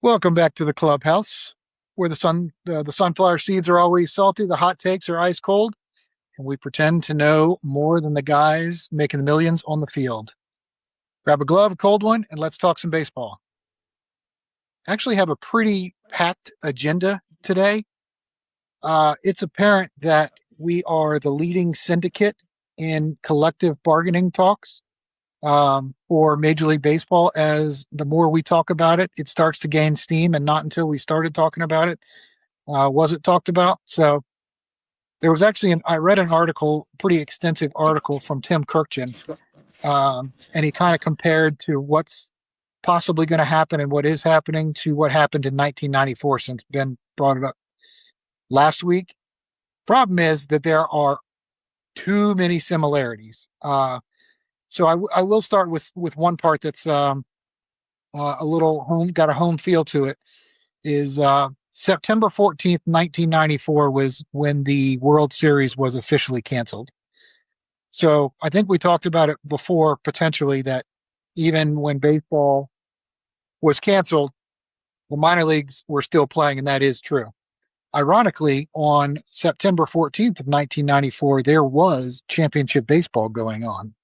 Welcome back to the clubhouse, where the sunflower seeds are always salty, the hot takes are ice cold, and we pretend to know more than the guys making the millions on the field. Grab a glove, a cold one, and let's talk some baseball. Actually have a pretty packed agenda today. It's apparent that we are the leading syndicate in collective bargaining talks for Major League Baseball. As the more we talk about it, it starts to gain steam, and not until we started talking about it was it talked about. So there was actually I read an article, pretty extensive article from Tim Kirkchin, and he kind of compared to what's possibly going to happen and what is happening to what happened in 1994, since Ben brought it up last week. Problem is that there are too many similarities. So I will start with one part that's a little got a home feel to it. Is September 14th, 1994 was when the World Series was officially canceled. So I think we talked about it before, potentially, that even when baseball was canceled, the minor leagues were still playing, and that is true. Ironically, on September 14th of 1994, there was championship baseball going on.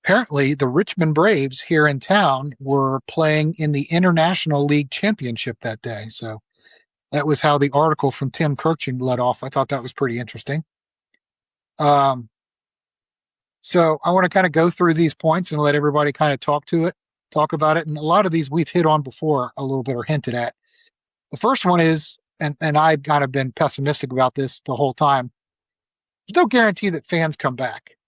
Apparently, the Richmond Braves here in town were playing in the International League Championship that day. So that was how the article from Tim Kirkchin led off. I thought that was pretty interesting. So I want to kind of go through these points and let everybody kind of talk about it. And a lot of these we've hit on before a little bit or hinted at. The first one is, and I've kind of been pessimistic about this the whole time, there's no guarantee that fans come back.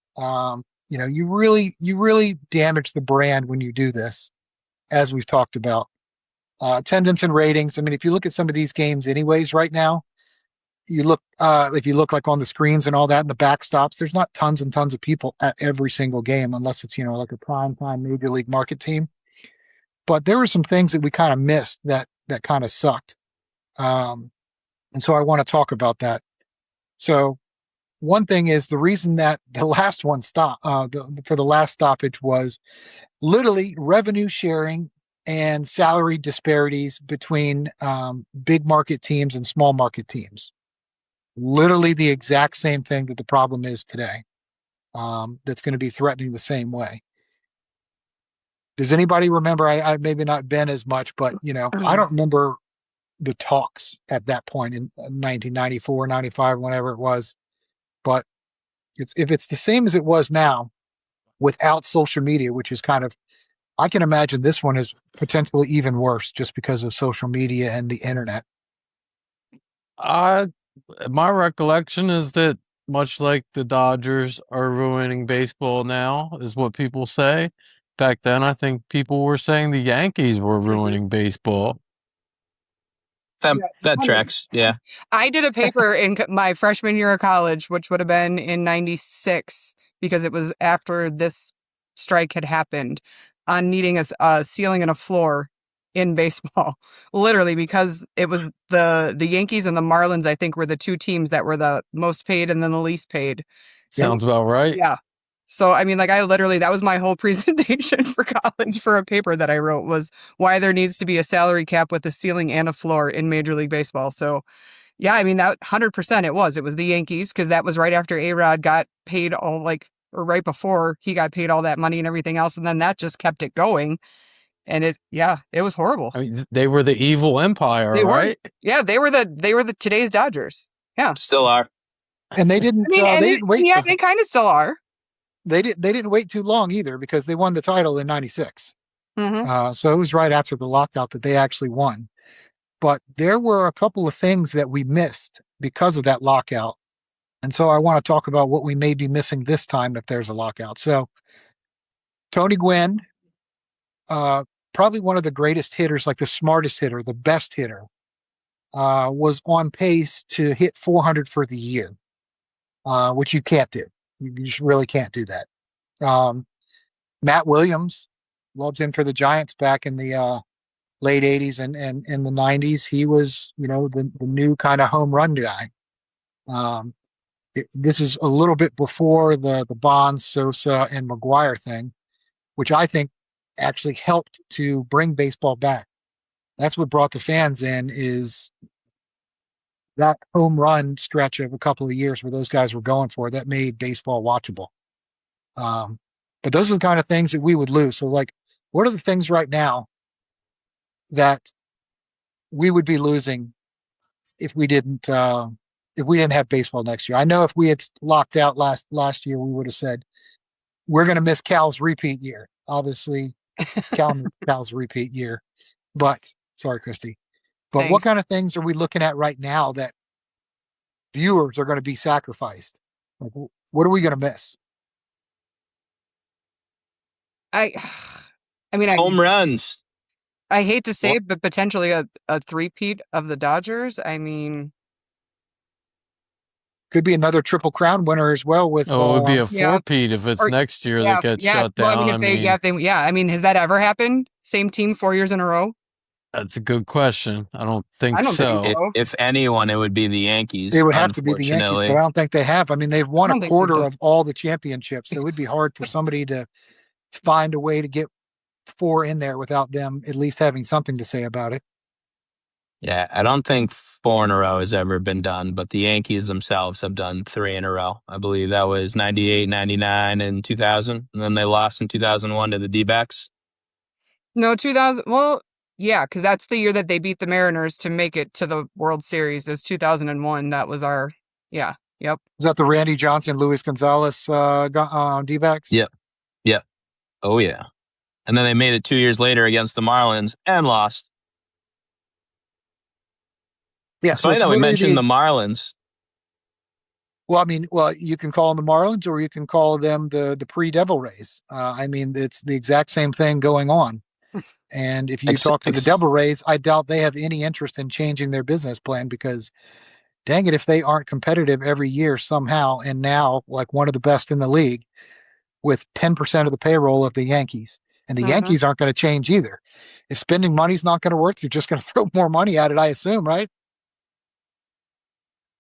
You really damage the brand when you do this, as we've talked about. Attendance and ratings. I mean, if you look at some of these games anyways right now, if you look like on the screens and all that and the backstops, there's not tons and tons of people at every single game, unless it's, like a prime time major league market team. But there were some things that we kind of missed that kind of sucked. And so I want to talk about that. So one thing is, the reason that the last one stopped for the last stoppage was literally revenue sharing and salary disparities between big market teams and small market teams. Literally the exact same thing that the problem is today. That's going to be threatening the same way. Does anybody remember? I maybe not been as much, but I don't remember the talks at that point in 1994, 95, whenever it was. But if it's the same as it was now without social media, which is kind of, I can imagine this one is potentially even worse just because of social media and the internet. My recollection is that much like the Dodgers are ruining baseball now, is what people say. Back then, I think people were saying the Yankees were ruining baseball. That tracks. Yeah. I did a paper in my freshman year of college, which would have been in 96, because it was after this strike had happened, on needing a ceiling and a floor in baseball. Literally, because it was the Yankees and the Marlins, I think, were the two teams that were the most paid and then the least paid. Sounds about right. Yeah. So, I mean, that was my whole presentation for college for a paper that I wrote, was why there needs to be a salary cap with a ceiling and a floor in Major League Baseball. So, yeah, I mean, that 100% it was the Yankees, because that was right after A-Rod got paid or right before he got paid all that money and everything else. And then that just kept it going. And it was horrible. I mean, they were the evil empire, right? Yeah, they were the today's Dodgers. Yeah. Still are. And they didn't, they didn't wait. Yeah, they kind of still are. They didn't wait too long either, because they won the title in 96. Mm-hmm. So it was right after the lockout that they actually won. But there were a couple of things that we missed because of that lockout. And so I want to talk about what we may be missing this time if there's a lockout. So Tony Gwynn, probably one of the greatest hitters, like the smartest hitter, the best hitter, was on pace to hit 400 for the year, which you can't do. You just really can't do that. Matt Williams, loves him for the Giants back in the late 80s and in the 90s. He was, the new kind of home run guy. This is a little bit before the Bonds, Sosa, and McGuire thing, which I think actually helped to bring baseball back. That's what brought the fans in, is that home run stretch of a couple of years where those guys were going for that made baseball watchable. Um, but those are the kind of things that we would lose. So, like, what are the things right now that we would be losing if we didn't have baseball next year? I know if we had locked out last year, we would have said we're going to miss Cal's repeat year. Obviously, Cal's repeat year. But sorry, Kristy. But what Thanks. kind of things are we looking at right now that viewers are going to be sacrificed? Like, what are we going to miss? I I mean, Home runs. I hate to say Well, it, but potentially a three-peat of the Dodgers. I mean, could be another Triple Crown winner as well with Oh, it would be a yeah, four-peat if it's or next year yeah, that gets yeah. shut Well, I mean, down. if they, yeah, if they, yeah. I mean, has that ever happened? Same team 4 years in a row? That's a good question. I don't I think don't think so. so. If anyone, it would be the Yankees. it would have to be the Yankees, but I Unfortunately, don't think they have. I mean, they've won I a don't think they quarter do. of all the championships, so it would be hard for somebody to find a way to get four in there without them at least having something to say about it. yeah, I don't think 4 in a row has ever been done, but the Yankees themselves have done 3 in a row. I believe that was 98, 99, and 2000. And then they lost in 2001 to the D-backs. No, 2000. Well, yeah, because that's the year that they beat the Mariners to make it to the World Series. Is 2001. That was our, yeah, yep. Is that the Randy Johnson, Luis Gonzalez D-backs? Yep. Yep. Oh, yeah. And then they made it 2 years later against the Marlins and lost. Yeah, It's so funny it's that we literally mentioned the Marlins. well, I mean, you can call them the Marlins or you can call them the pre-Devil Rays. I mean, it's the exact same thing going on. And if you Ex- talk to the ex- Devil Rays, I doubt they have any interest in changing their business plan because dang it, if they aren't competitive every year somehow, and now like one of the best in the league with 10% of the payroll of the Yankees, and the Mhm. Yankees aren't going to change either. If spending money's not going to work, you're just going to throw more money at it, I assume, right?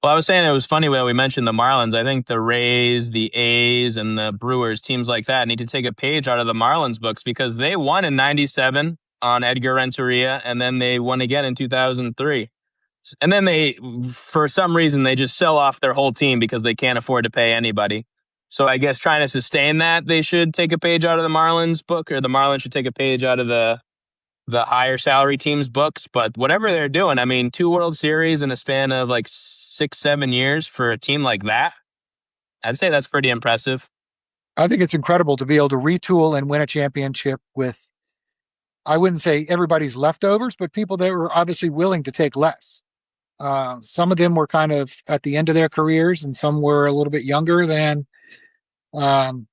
Well, I was saying it was funny when we mentioned the Marlins. I think the Rays, the A's, and the Brewers, teams like that, need to take a page out of the Marlins books because they won in '97 on Edgar Renteria, and then they won again in 2003. And then they, for some reason, they just sell off their whole team because they can't afford to pay anybody. So I guess trying to sustain that, they should take a page out of the Marlins book, or the Marlins should take a page out of the higher salary teams' books. But whatever they're doing, I mean, 2 World Series in a span of like 6-7 years for a team like that, I'd say that's pretty impressive. I think it's incredible to be able to retool and win a championship with, I wouldn't say everybody's leftovers, but people that were obviously willing to take less. Some of them were kind of at the end of their careers, and some were a little bit younger than. Um,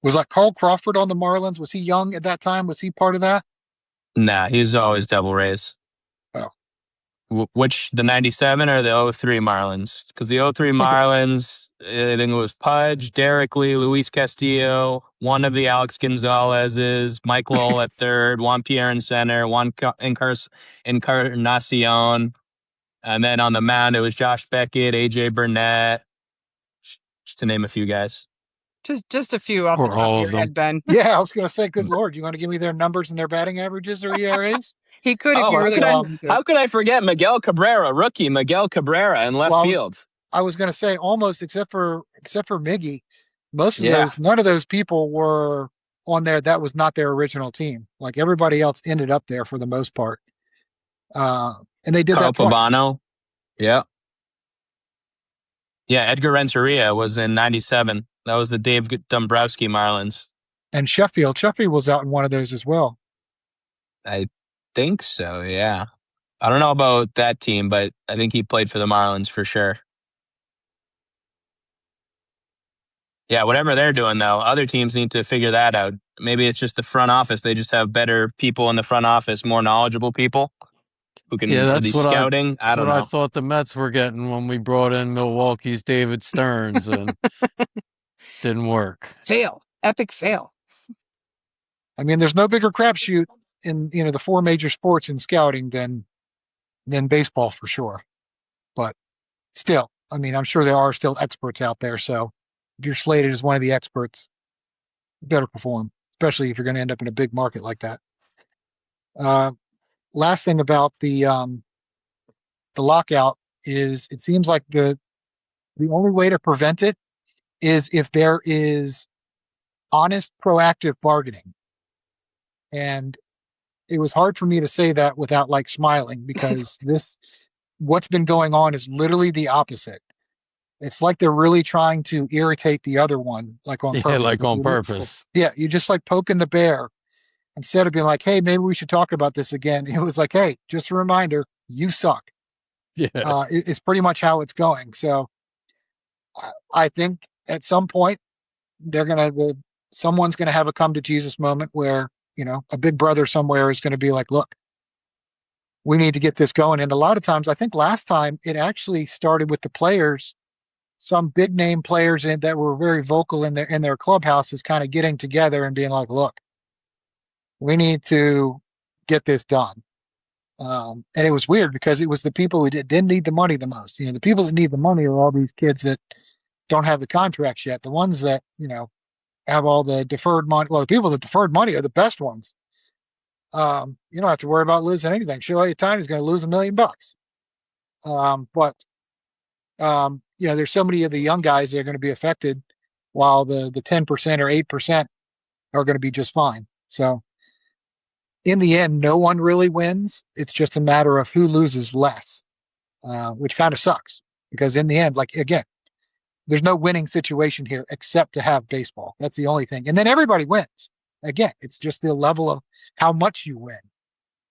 was like Carl Crawford on the Marlins? Was he young at that time? Was he part of that? Nah, he's always Devil Rays. Oh, Which, the 97 or the '03 Marlins? Because the '03 I think Marlins, I think it was Pudge, Derek Lee, Luis Castillo, one of the Alex Gonzalez's, Mike Lowell at third, Juan Pierre in center, Juan Encarnacion. And then on the mound, it was Josh Beckett, AJ Burnett, just to name a few guys. Just a few off the Or top all of of your them. head, Ben. yeah, I was going to say, good Lord, you want to give me their numbers and their batting averages or ERAs? He could if Oh, you really wanted him to. how could I forget Miguel Cabrera, rookie Miguel Cabrera in left Well, field? I was going to say almost except for Miggy, most of Yeah, none of those people were on there. That was not their original team. Like everybody else ended up there for the most part. Uh, and they did Carl that twice. Pavano. Yeah. Yeah, Edgar Renteria was in '97. That was the Dave Dombrowski Marlins. And Sheffield was out in one of those as well. I think so, yeah. I don't know about that team, but I think he played for the Marlins for sure. Yeah, whatever they're doing, though, other teams need to figure that out. Maybe it's just the front office. They just have better people in the front office, more knowledgeable people who Yeah, can, or the scouting. I that's don't what I know. thought the Mets were getting when we brought in Milwaukee's David Stearns and didn't work. Fail. Epic fail. I mean, there's no bigger crapshoot in the four major sports in scouting than baseball for sure. But still, I mean, I'm sure there are still experts out there. So if you're slated as one of the experts, you better perform, especially if you're going to end up in a big market like that. last thing about the lockout is it seems like the only way to prevent it is if there is honest, proactive bargaining. And it was hard for me to say that without like smiling because what's been going on is literally the opposite. It's like they're really trying to irritate the other one, like on Yeah, purpose. like on purpose. Yeah, you just like poking the bear instead of being like, hey, maybe we should talk about this again. It was like, hey, just a reminder, you suck. Yeah. It's pretty much how it's going. So I think at some point someone's gonna have a come to Jesus moment where, a big brother somewhere is gonna be like, look, we need to get this going. And a lot of times, I think last time it actually started with the players, some big name players that were very vocal in their clubhouses kind of getting together and being like, look, we need to get this done. And it was weird because it was the people who didn't need the money the most. The people that need the money are all these kids that don't have the contracts yet. The ones that, have all the deferred money. Well, the people that deferred money are the best ones. You don't have to worry about losing anything. Show all your time is going to lose $1 million. But there's so many of the young guys that are going to be affected while the 10% or 8% are going to be just fine. So in the end, no one really wins. It's just a matter of who loses less, which kind of sucks because in the end, like, again, there's no winning situation here except to have baseball. That's the only thing. And then everybody wins. Again, it's just the level of how much you win,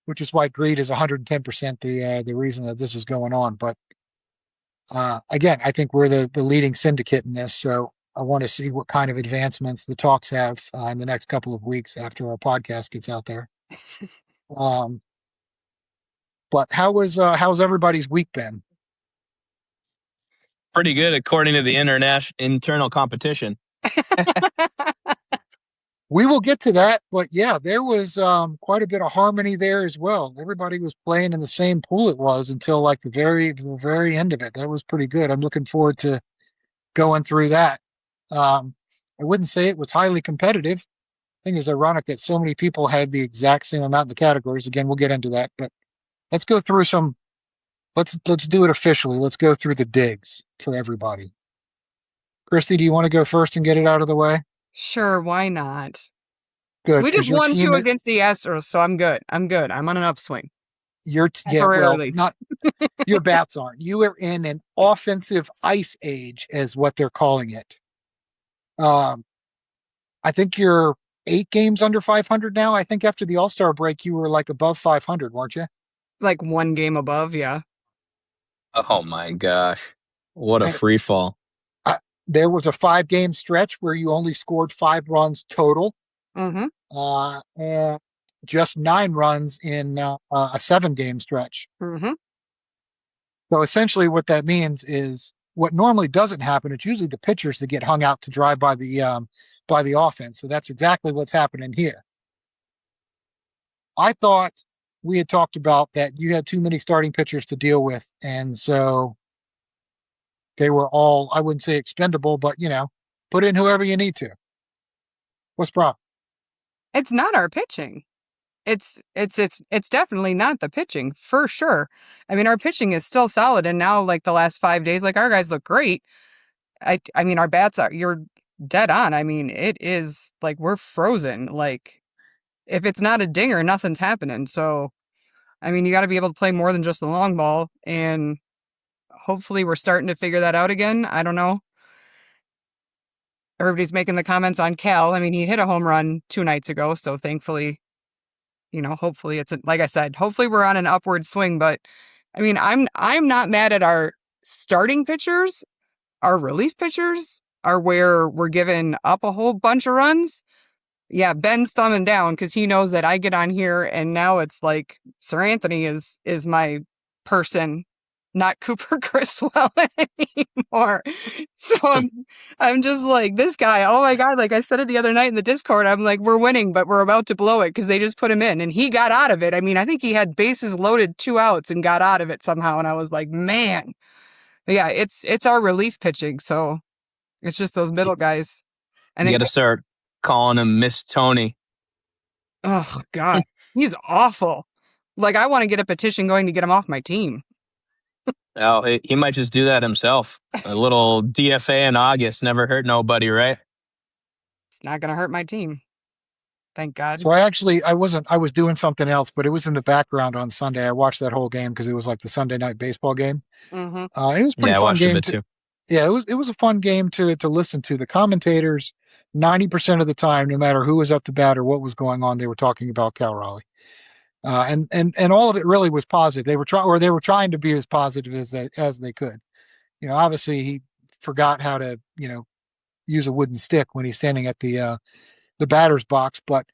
which is why greed is 110% the reason that this is going on. But again, I think we're the leading syndicate in this. So I want to see what kind of advancements the talks have in the next couple of weeks after our podcast gets out there. But how's everybody's week been? Pretty good according to the internal competition. We will get to that, but yeah, there was quite a bit of harmony there as well. Everybody was playing in the same pool it was until like the very end of it. That was pretty good. I'm looking forward to going through that. I wouldn't say it was highly competitive. I think it's ironic that so many people had the exact same amount in the categories. Again, we'll get into that, but let's go through let's do it officially. Let's go through the digs for everybody. Kristy, do you want to go first and get it out of the way? Sure, why not? Good. We just won 2 against the Astros, so I'm good. I'm on an upswing. Your bats aren't. You are in an offensive ice age, is what they're calling it. I think you're 8 games under 500 now. I think after the All-Star break, you were like above 500, weren't you? Like 1 game above, yeah. Oh my gosh. What a free fall. There was a 5-game stretch where you only scored 5 runs total. Mm-hmm. And just 9 runs in a 7-game stretch. Mm-hmm. So essentially what that means is what normally doesn't happen. It's usually the pitchers that get hung out to dry by the offense. So that's exactly what's happening here. I thought we had talked about that you had too many starting pitchers to deal with. And so they were all, I wouldn't say expendable, but put in whoever you need to. What's the problem? It's not our pitching. It's definitely not the pitching, for sure. I mean, our pitching is still solid, and now like the last 5 days, like our guys look great. I mean, our bats you're dead on. I mean, it is like we're frozen. Like if it's not a dinger, nothing's happening. So, I mean, you got to be able to play more than just the long ball, and hopefully we're starting to figure that out again. I don't know. Everybody's making the comments on Cal. I mean, he hit a home run 2 nights ago, so thankfully, hopefully it's like I said, hopefully we're on an upward swing. But I mean, I'm not mad at our starting pitchers. Our relief pitchers are where we're giving up a whole bunch of runs. Yeah, Ben's thumbing down because he knows that I get on here, and now it's like Sir Anthony is my person, not Cooper Criswell anymore. So I'm just like, this guy, oh my God, like I said it the other night in the Discord, I'm like, we're winning, but we're about to blow it because they just put him in and he got out of it. I mean, I think he had bases loaded, 2 outs and got out of it somehow. And I was like, man, but yeah, it's our relief pitching. So it's just those middle guys. And you got to start calling him Miss Tony. Oh God, he's awful. Like, I want to get a petition going to get him off my team. Oh, he might just do that himself. A little DFA in August never hurt nobody, right? It's not going to hurt my team. Thank God. So I was doing something else, but it was in the background on Sunday. I watched that whole game because it was like the Sunday night baseball game. Mm-hmm. It was a pretty Yeah, I fun watched a game bit too. Yeah, it was a fun game to listen to. The commentators, 90% of the time, no matter who was up to bat or what was going on, they were talking about Cal Raleigh. And all of it really was positive. They were trying to be as positive as they could. You know, obviously he forgot how to, use a wooden stick when he's standing at the batter's box, but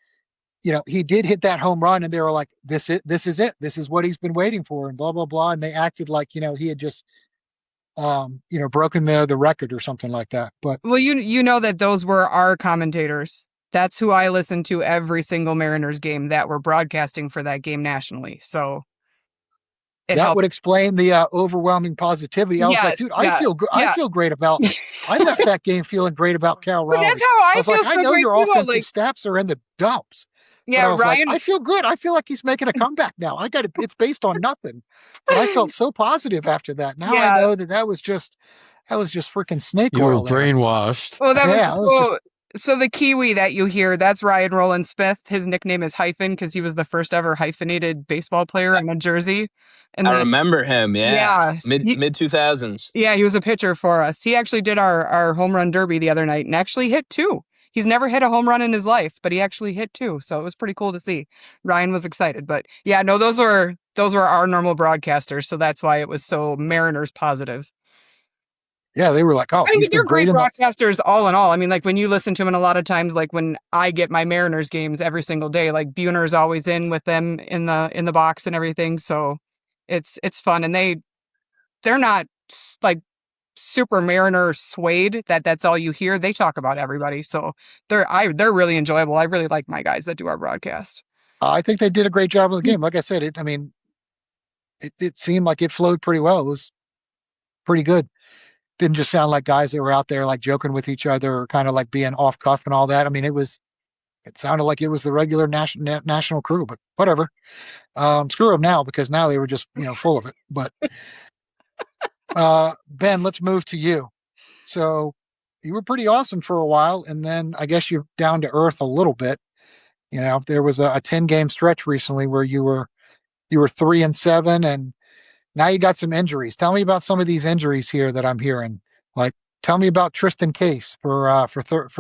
he did hit that home run, and they were like, this is it. This is what he's been waiting for, and blah, blah, blah. And they acted like, he had just, broken the record or something like that. But Well, you know that those were our commentators. That's who I listened to every single Mariners game that were broadcasting for that game nationally. So it that helped. would explain the overwhelming positivity. I was like, Yes, dude, yeah, I yeah. feel great about. I left that game feeling great about Cal But Raleigh. that's how I was feel like, I so know great your too. offensive Like, stats are in the dumps. But yeah, I was Ryan. like, I feel good. I feel like he's making a comeback now. It's based on nothing. But I felt so positive after that. Now I Yeah. know that was just freaking snake You were oil there. brainwashed. Oh, that Yeah, it was was so the Kiwi that you hear, that's Ryan Roland Smith. His nickname is Hyphen because he was the first ever hyphenated baseball player on a jersey. And I then, remember him. Yeah, yeah, mid 2000s. yeah, he was a pitcher for us. He actually did our home run derby the other night and actually hit two. He's never hit a home run in his life, but he actually hit two. So it was pretty cool to see. Ryan was excited. But yeah, no, those were our normal broadcasters. So that's why it was so Mariners positive. Yeah, they were like, oh, I mean, he's they're been great great in the. broadcasters all in all. I mean, like when you listen to them, and a lot of times, like when I get my Mariners games every single day, like Buhner's always in with them in the box and everything. So it's fun, and they're not like super Mariner swayed that's all you hear. They talk about everybody, so they're really enjoyable. I really like my guys that do our broadcast. I think they did a great job of the game. Like I said, it seemed like it flowed pretty well. It was pretty good. Didn't just sound like guys that were out there like joking with each other or kind of like being off cuff and all that. I mean, it sounded like it was the regular national crew, but whatever. Screw them now because now they were just, full of it. But Ben, let's move to you. So you were pretty awesome for a while. And then I guess you're down to earth a little bit. There was a 10-game stretch recently where you were 3-7 and now you got some injuries. Tell me about some of these injuries here that I'm hearing. Like, tell me about Tristan Case for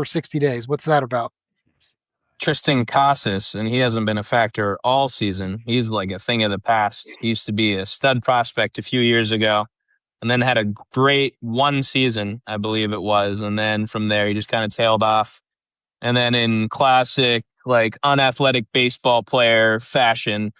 60 days. What's that about? Tristan Casas, and he hasn't been a factor all season. He's like a thing of the past. He used to be a stud prospect a few years ago, and then had a great one season, I believe it was. And then from there, he just kind of tailed off. And then in classic, like unathletic baseball player fashion,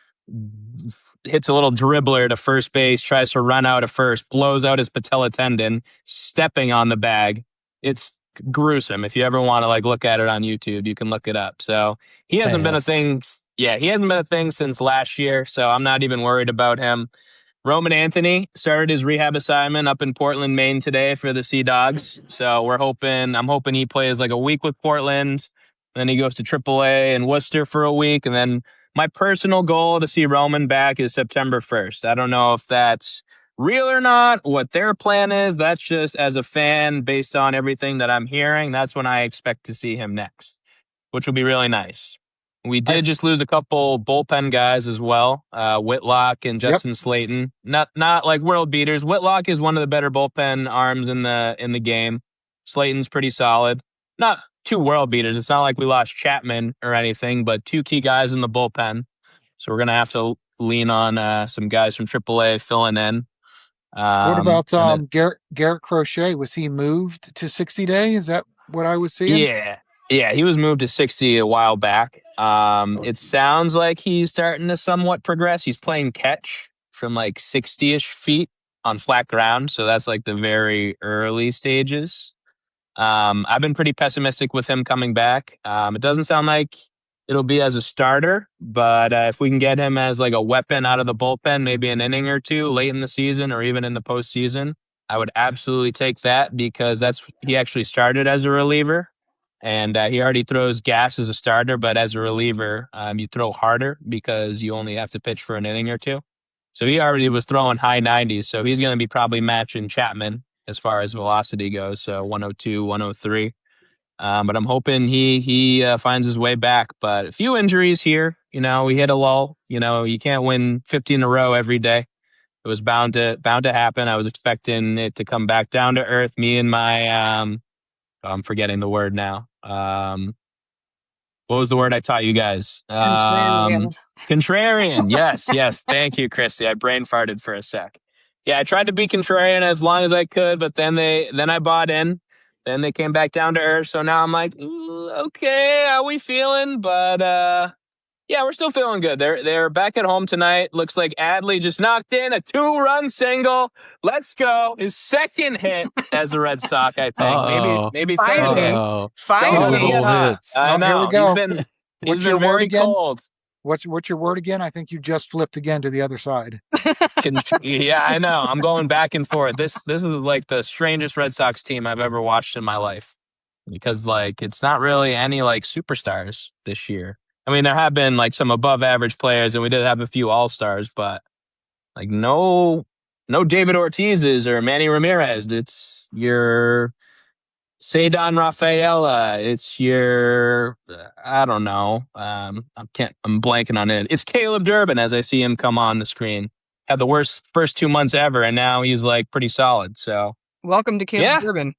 hits a little dribbler to first base, tries to run out of first, blows out his patella tendon, stepping on the bag. It's gruesome. If you ever want to like look at it on YouTube, you can look it up. So he hasn't been a thing. Yeah, he hasn't been a thing since last year. So I'm not even worried about him. Roman Anthony started his rehab assignment up in Portland, Maine today for the Sea Dogs. So I'm hoping he plays like a week with Portland. Then he goes to AAA in Worcester for a week. And then my personal goal to see Roman back is September 1st. I don't know if that's real or not, what their plan is. That's just as a fan, based on everything that I'm hearing, that's when I expect to see him next, which will be really nice. We did just lose a couple bullpen guys as well, Whitlock and Justin Slayton. Not like world beaters. Whitlock is one of the better bullpen arms in the game. Slayton's pretty solid. Not two world beaters. It's not like we lost Chapman or anything, but two key guys in the bullpen. So we're gonna have to lean on some guys from AAA filling in. What about Garrett Crochet? Was he moved to 60 day? Is that what I was seeing? Yeah, he was moved to 60 a while back. It sounds like he's starting to somewhat progress. He's playing catch from like 60-ish feet on flat ground, so that's like the very early stages. I've been pretty pessimistic with him coming back. It doesn't sound like it'll be as a starter, but if we can get him as like a weapon out of the bullpen, maybe an inning or two late in the season or even in the postseason, I would absolutely take that because he actually started as a reliever. And he already throws gas as a starter, but as a reliever, you throw harder because you only have to pitch for an inning or two. So he already was throwing high 90s. So he's going to be probably matching Chapman as far as velocity goes. So 102, 103. But I'm hoping he finds his way back. But a few injuries here. We hit a lull. You can't win 15 in a row every day. It was bound to happen. I was expecting it to come back down to earth. Me and my I'm forgetting the word now. What was the word I taught you guys? Contrarian. Yes. Thank you, Kristy. I brain farted for a sec. Yeah, I tried to be contrarian as long as I could, but then I bought in. Then they came back down to earth. So now I'm like, okay, how we feeling? But yeah, we're still feeling good. They're back at home tonight. Looks like Adley just knocked in a 2-run single. Let's go. His second hit as a Red Sox, I think. Maybe third Finally. hit. Finally. Sizzle hits. I know. Here we go. He's What's your been word very again? cold. What's your word again? I think you just flipped again to the other side. Yeah, I know. I'm going back and forth. This is like the strangest Red Sox team I've ever watched in my life, because it's not really any superstars this year. I mean, there have been some above average players, and we did have a few all-stars, but no David Ortiz's or Manny Ramirez. It's your Cedar Rafaela. It's your I don't know. I'm blanking on it. It's Caleb Durbin, as I see him come on the screen. Had the worst first 2 months ever, and now he's pretty solid. So welcome to Caleb Durbin.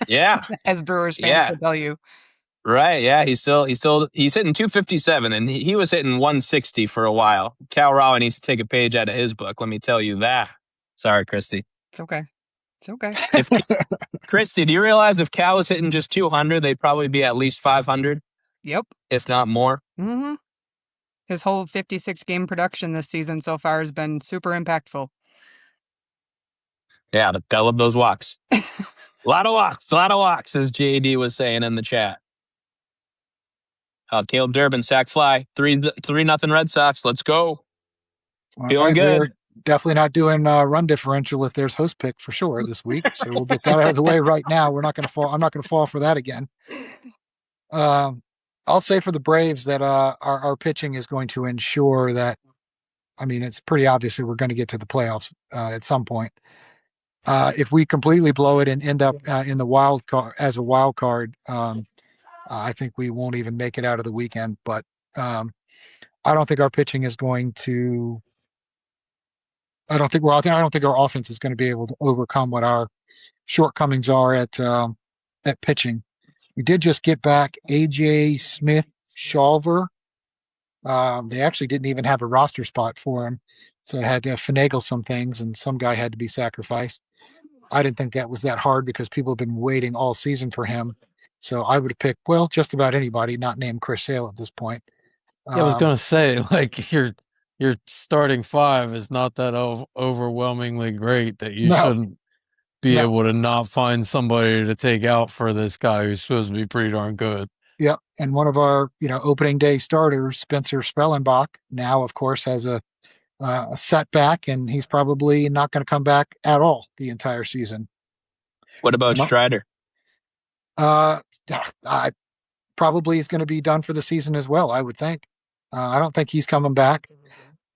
Yeah. As Brewers fans will tell you. Right, yeah, he's hitting 257, and he was hitting 160 for a while. Cal Raleigh needs to take a page out of his book. Let me tell you that. Sorry, Kristy. It's okay. Kristy, do you realize if Cal was hitting just 200, they'd probably be at least 500? Yep. If not more. Mm-hmm. His whole 56 game production this season so far has been super impactful. Yeah, I love those walks. A lot of walks, as JD was saying in the chat. Caleb Durbin, sack fly, 3-0 Red Sox. Let's go. Feeling good. We're definitely not doing run differential if there's host pick for sure this week. So we'll get that out of the way right now. We're not going to fall. I'm not going to fall for that again. I'll say for the Braves that our pitching is going to ensure that. I mean, it's pretty obvious that we're going to get to the playoffs at some point. If we completely blow it and end up in the wild card as a wild card, I think we won't even make it out of the weekend. But I don't think our pitching is going to. I don't think our offense is going to be able to overcome what our shortcomings are at pitching. We did just get back AJ Smith Shawver. They actually didn't even have a roster spot for him, so I had to finagle some things, and some guy had to be sacrificed. I didn't think that was that hard because people have been waiting all season for him. So I would have picked, just about anybody not named Chris Sale at this point. I was going to say, your starting five is not that overwhelmingly great that you shouldn't be able to not find somebody to take out for this guy who's supposed to be pretty darn good. Yep. And one of our, opening day starters, Spencer Spellenbach, now, of course, has a setback, and he's probably not going to come back at all the entire season. What about Strider? I probably is going to be done for the season as well, I would think. I don't think he's coming back.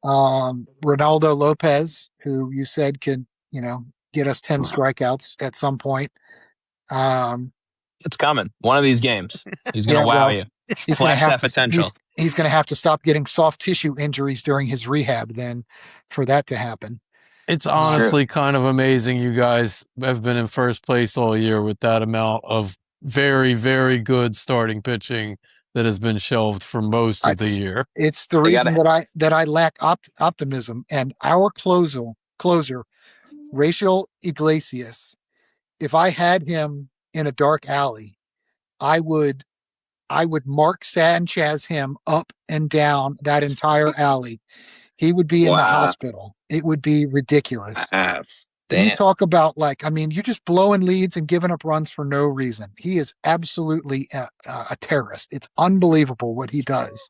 Ronaldo Lopez, who you said could, get us 10 strikeouts at some point. It's coming. One of these games. He's going to wow you. He's going to have potential. He's going to have to stop getting soft tissue injuries during his rehab then for that to happen. It's honestly kind of amazing you guys have been in first place all year with that amount of very, very good starting pitching that has been shelved for most of the year. It's the reason that I lack optimism. And our closer, Rachel Iglesias, if I had him in a dark alley, I would Mark Sanchez him up and down that entire alley. He would be in the hospital. It would be ridiculous. You talk about you're just blowing leads and giving up runs for no reason. He is absolutely a terrorist. It's unbelievable what he does.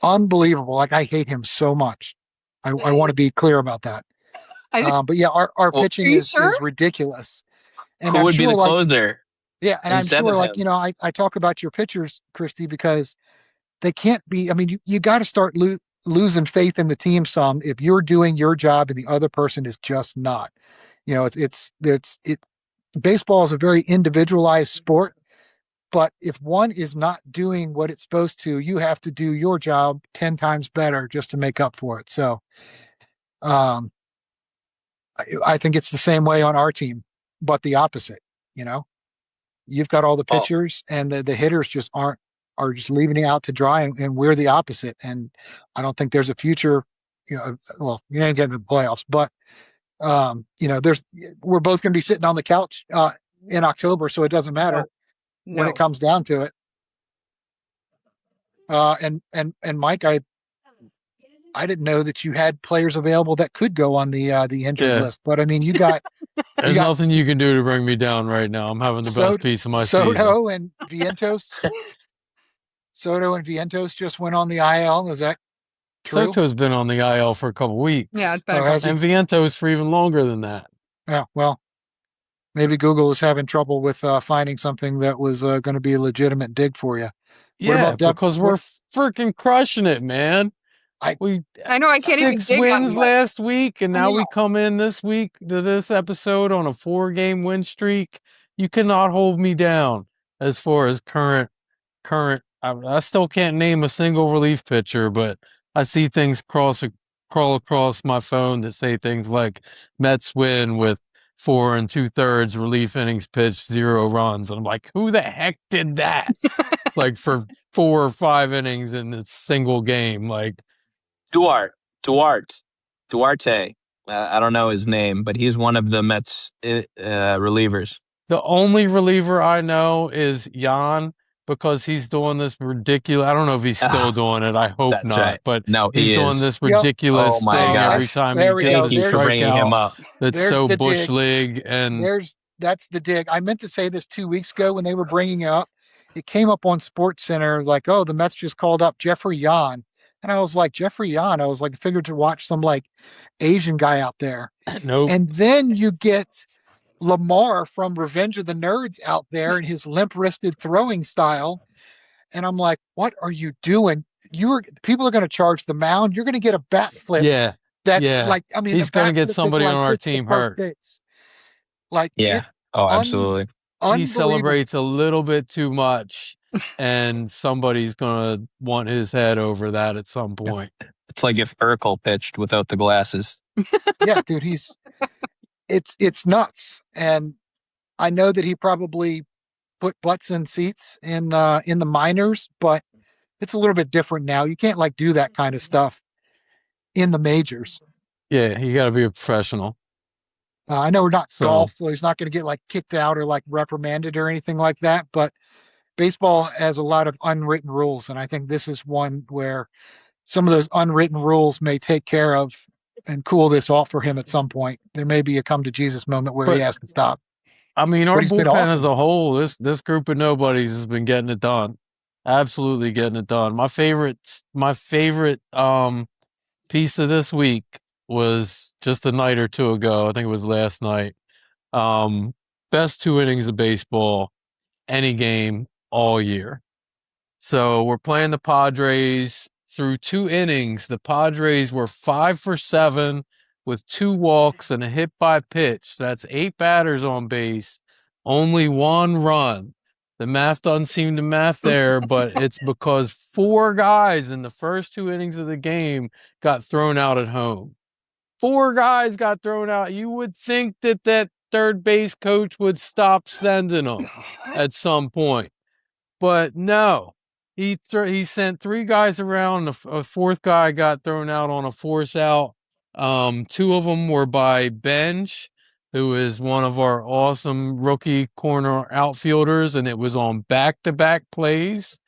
Unbelievable. I hate him so much. I want to be clear about that. But yeah, our pitching is ridiculous. And who would be the closer? Yeah, and I'm instead sure, of like, him. I talk about your pitchers, Kristy, because they can't be. I mean, you got to start losing faith in the team some if you're doing your job and the other person is just not. It. Baseball is a very individualized sport, but if one is not doing what it's supposed to, you have to do your job 10 times better just to make up for it. So, um, I think it's the same way on our team, but the opposite. You know, you've got all the Oh, pitchers, and the hitters just are just leaving it out to dry, and we're the opposite. And I don't think there's a future. Well, you ain't getting to the playoffs, but there's we're both going to be sitting on the couch in October, so it doesn't matter when it No. comes down to it. And Mike, I didn't know that you had players available that could go on the injured Yeah. list, but I mean, you got There's nothing you can do to bring me down right now. I'm having the best piece of my season. Soto and Vientos. Soto and Vientos just went on the IL. Is that true? Soto's been on the IL for a couple weeks. Yeah, it's been a Oh, has couple. And Vientos for even longer than that. Yeah, well, maybe Google is having trouble with finding something that was going to be a legitimate dig for you. What Yeah, about Deb? because we're freaking crushing it, man. I We I know I can't even 6 dig on wins Mike. last week, and I now we know. come in this week to this episode on a 4-game win streak. You cannot hold me down as far as current. I still can't name a single relief pitcher, but I see things crawl across my phone that say things like Mets win with 4 2/3 relief innings pitched, 0 runs. And I'm like, who the heck did that? Like for 4 or 5 innings in a single game. Like, Duarte. I don't know his name, but he's one of the Mets relievers. the only reliever I know is Jan because he's doing this ridiculous. I don't know if he's still doing it. I hope That's not, right. but No, he's he doing is. this Yep. ridiculous Oh my thing gosh. every time There he we gets go. a Thank you for bringing him strikeout. up. That's There's so the bush dig. league, and That's the dig. I meant to say this 2 weeks ago when they were bringing it up. It came up on Sports Center like, oh, the Mets just called up Jeffrey Yan, and I was like, Jeffrey Yan. I was like, figured to watch some like Asian guy out there, nope. and then you get Lamar from Revenge of the Nerds out there and his limp-wristed throwing style, and I'm like, what are you doing? People are going to charge the mound. You're going to get a bat flip. Yeah, That's yeah. like, I mean, a He's gonna bat get flip that somebody on like our hits the team first hurt. base. Like Yeah. it, Oh, absolutely. He unbelievable. celebrates a little bit too much, and somebody's gonna want his head over that at some point. It's like if Urkel pitched without the glasses. Yeah, dude, it's nuts. And I know that he probably put butts in seats in the minors, but it's a little bit different now. You can't like do that kind of stuff in the majors. Yeah, you got to be a professional. I know we're not So- golf, so he's not going to get like kicked out or like reprimanded or anything like that. But baseball has a lot of unwritten rules, and I think this is one where some of those unwritten rules may take care of and cool this off for him at some point. There may be a come to Jesus moment where he But- has to stop. I mean, our But he's been bullpen awesome. as a whole, this group of nobodies has been getting it done. Absolutely getting it done. My favorite piece of this week was just a night or two ago. I think it was last night. Best 2 innings of baseball, any game all year. So we're playing the Padres. Through 2 innings, the Padres were 5 for 7 with 2 walks and a hit by pitch. That's 8 batters on base, only 1 run. The math doesn't seem to math there, but it's because 4 guys in the first 2 innings of the game got thrown out at home. 4 guys got thrown out. You would think that third base coach would stop sending them at some point. But no, he sent 3 guys around. A 4th guy got thrown out on a force out. 2 of them were by Benj, who is one of our awesome rookie corner outfielders, and it was on back-to-back plays.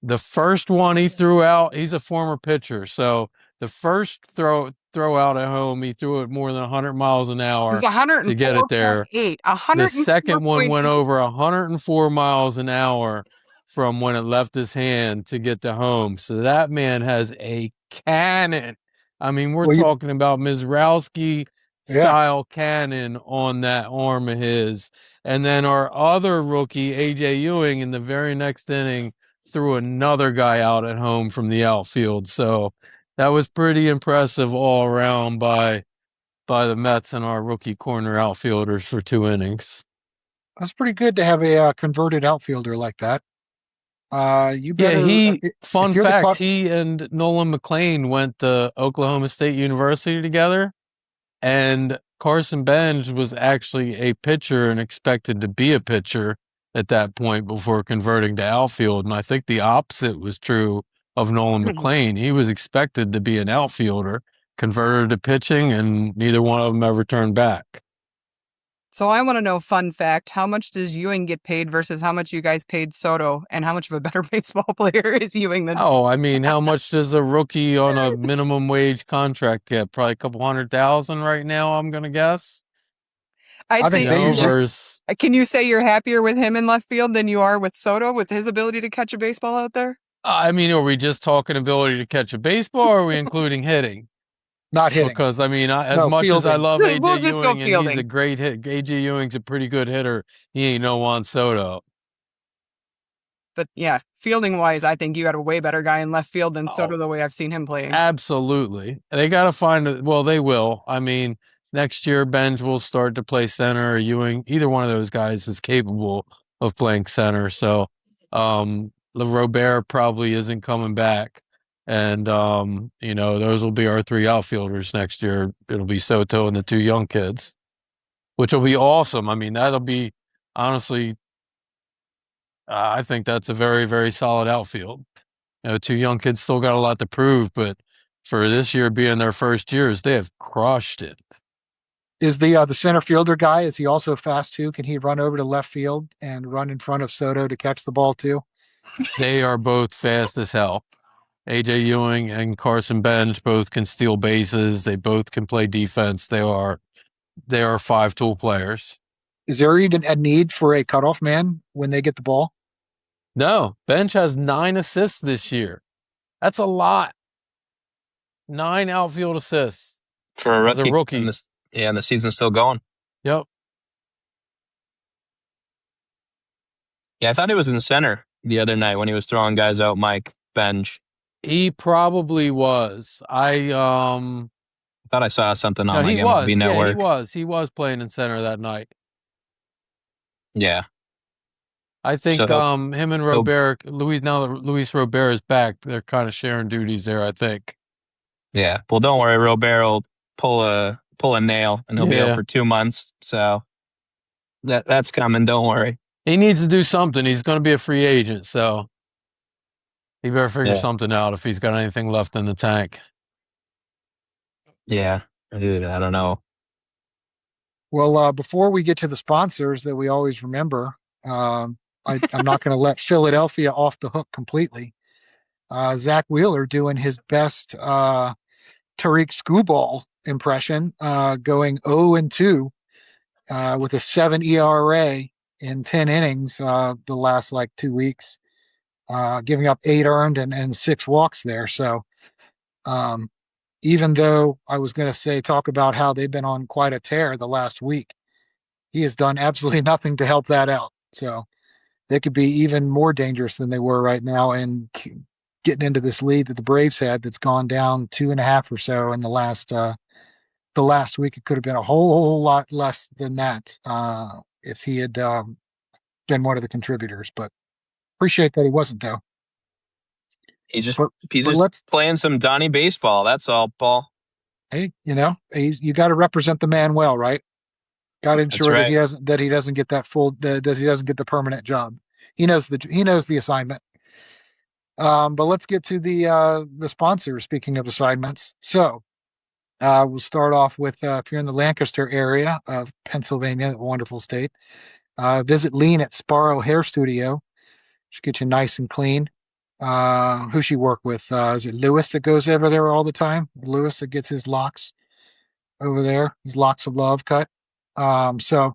The first one he threw out, he's a former pitcher, so the first throw out at home, he threw it more than 100 miles an hour It was to get it there. 104.8. The second one went 104.8. over 104 miles an hour from when it left his hand to get to home. So that man has a cannon. I mean, we're Well, talking about Mizrowski style cannon on that arm of his. And then our other rookie, AJ Ewing, in the very next inning, threw another guy out at home from the outfield. So that was pretty impressive all around by the Mets and our rookie corner outfielders for 2 innings. That's pretty good to have a converted outfielder like that. You better. Fun fact, he and Nolan McLean went to Oklahoma State University together, and Carson Benj was actually a pitcher and expected to be a pitcher at that point before converting to outfield. And I think the opposite was true of Nolan McLean. He was expected to be an outfielder, converted to pitching, and neither one of them ever turned back. So I want to know, fun fact, how much does Ewing get paid versus how much you guys paid Soto, and how much of a better baseball player is Ewing than? Oh, I mean, how much does a rookie on a minimum wage contract get? Probably a couple $100,000 right now, I'm going to guess. I think they usually. Can you say you're happier with him in left field than you are with Soto, with his ability to catch a baseball out there? I mean, are we just talking ability to catch a baseball, or are we including hitting? Not hitting. Because, I mean, as much as I love We'll AJ just go Ewing, and fielding. he's a great hit, AJ Ewing's a pretty good hitter. He ain't no Juan Soto. But yeah, fielding wise, I think you got a way better guy in left field than Soto the way I've seen him playing. Absolutely. They got to find well, they will. I mean, next year, Benj will start to play center, or Ewing. Either one of those guys is capable of playing center. So, Robert probably isn't coming back. And, those will be our 3 outfielders next year. It'll be Soto and the 2 young kids, which will be awesome. I mean, that'll be, honestly, I think that's a very, very solid outfield. 2 young kids still got a lot to prove, but for this year being their first years, they have crushed it. Is the center fielder guy, is he also fast too? Can he run over to left field and run in front of Soto to catch the ball too? They are both fast as hell. AJ Ewing and Carson Benj both can steal bases. They both can play defense. They are 5-tool players. Is there even a need for a cutoff man when they get the ball? No. Benj has 9 assists this year. That's a lot. 9 outfield assists for a rookie. As a rookie. And the season's still going. Yep. Yeah, I thought he was in center the other night when he was throwing guys out, Mike Benj. He probably was. I thought I saw something on MLB Network. Yeah, he was playing in center that night. Yeah. I think him and Robert, now that Luis Robert is back, they're kind of sharing duties there, I think. Yeah. Well, don't worry, Robert will pull a nail and he'll be out for 2 months. So that's coming, don't worry. He needs to do something. He's going to be a free agent, so he better figure something out if he's got anything left in the tank. Yeah. Dude, I don't know. Well, before we get to the sponsors that we always remember, I'm not going to let Philadelphia off the hook completely. Zach Wheeler doing his best Tariq Skubal impression, going 0-2 with a 7 ERA in 10 innings the last 2 weeks, giving up 8 earned and 6 walks there. So even though I was going to talk about how they've been on quite a tear the last week, he has done absolutely nothing to help that out. So they could be even more dangerous than they were right now and getting into this lead that the Braves had that's gone down 2.5 or so in the last week. It could have been a whole lot less than that if he had been one of the contributors, but appreciate that he wasn't, though. He's just playing some Donnie baseball. That's all, Paul. Hey, you got to represent the man well, right? Got to ensure that he doesn't get that that he doesn't get the permanent job. He knows the assignment. But let's get to the sponsors. Speaking of assignments, so we'll start off with if you're in the Lancaster area of Pennsylvania, that wonderful state, visit Lean at Sparrow Hair Studio. She'll get you nice and clean. Who she work with? Is it Lewis that goes over there all the time? Lewis that gets his locks over there, his locks of love cut. So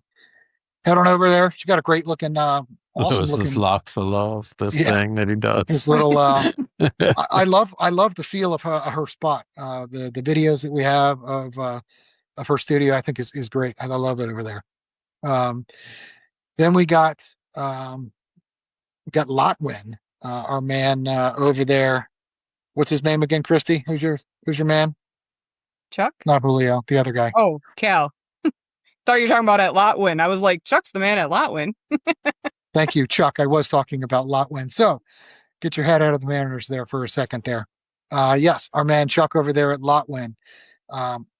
head on over there. She got a great looking, awesome looking locks of love. Thing that he does. His little. I love the feel of her spot. The videos that we have of of her studio, I think is great. I love it over there. Then we got Lotwin, our man over there. What's his name again, Kristy? Who's your man? Chuck? Not Julio, the other guy. Oh, Cal. Thought you were talking about at Lotwin. I was like, Chuck's the man at Lotwin. Thank you, Chuck. I was talking about Lotwin. So get your head out of the Mariners there for a second there. Yes, our man Chuck over there at Lotwin.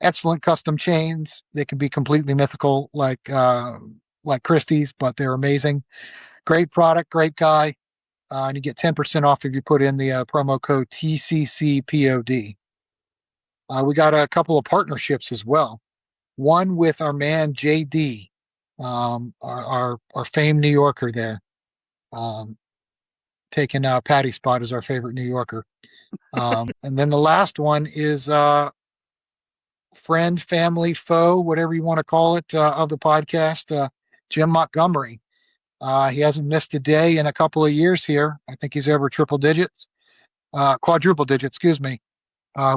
Excellent custom chains. They can be completely mythical like Kristy's, but they're amazing. Great product, great guy. And you get 10% off if you put in the promo code TCCPOD. We got a couple of partnerships as well. One with our man JD, our famed New Yorker there, taking Patty's spot as our favorite New Yorker. And then the last one is friend, family, foe, whatever you want to call it, of the podcast, Jim Montgomery. He hasn't missed a day in a couple of years here. I think he's over quadruple digits, excuse me.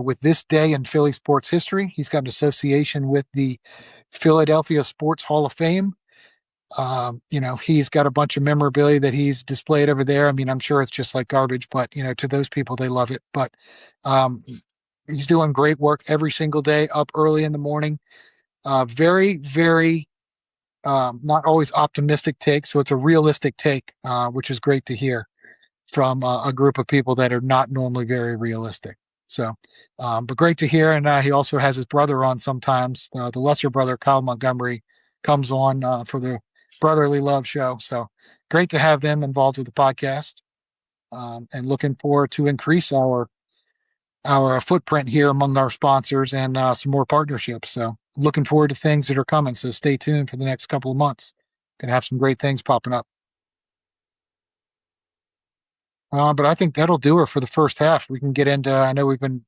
With this day in Philly sports history, he's got an association with the Philadelphia Sports Hall of Fame. He's got a bunch of memorabilia that he's displayed over there. I mean, I'm sure it's just like garbage, but to those people, they love it. But he's doing great work every single day, up early in the morning. Very, very not always optimistic take. So it's a realistic take, which is great to hear from a group of people that are not normally very realistic. So, but great to hear. And he also has his brother on sometimes. The lesser brother, Kyle Montgomery, comes on for the Brotherly Love show. So great to have them involved with the podcast, and looking forward to increase our footprint here among our sponsors and some more partnerships. So looking forward to things that are coming. So stay tuned for the next couple of months. Gonna have some great things popping up. But I think that'll do it for the first half. We can get into, I know we've been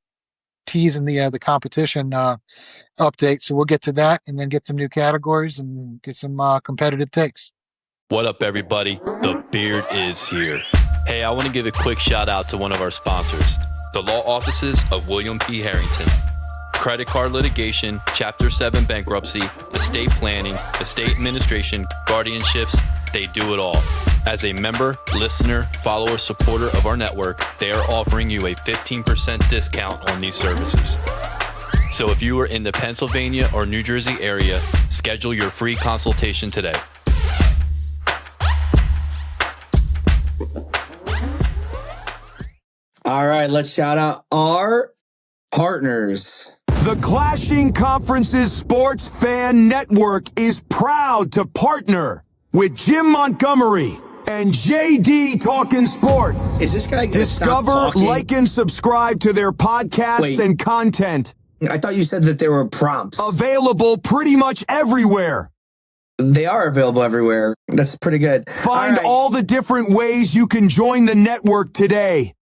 teasing the competition update, so we'll get to that and then get some new categories and get some competitive takes. What up, everybody? The Beard is here. Hey, I want to give a quick shout out to one of our sponsors, the law offices of William P. Harrington. Credit card litigation, Chapter 7 bankruptcy, estate planning, estate administration, guardianships, they do it all. As a member, listener, follower, supporter of our network, they are offering you a 15% discount on these services. So if you are in the Pennsylvania or New Jersey area, schedule your free consultation today. All right, let's shout out our partners. The Clashing Conferences Sports Fan Network is proud to partner with Jim Montgomery and JD Talking Sports. Is this guy gonna Discover, stop talking? like, and subscribe to their podcasts and content. I thought you said that there were prompts. Available pretty much everywhere. They are available everywhere. That's pretty good. Find right. all the different ways you can join the network today.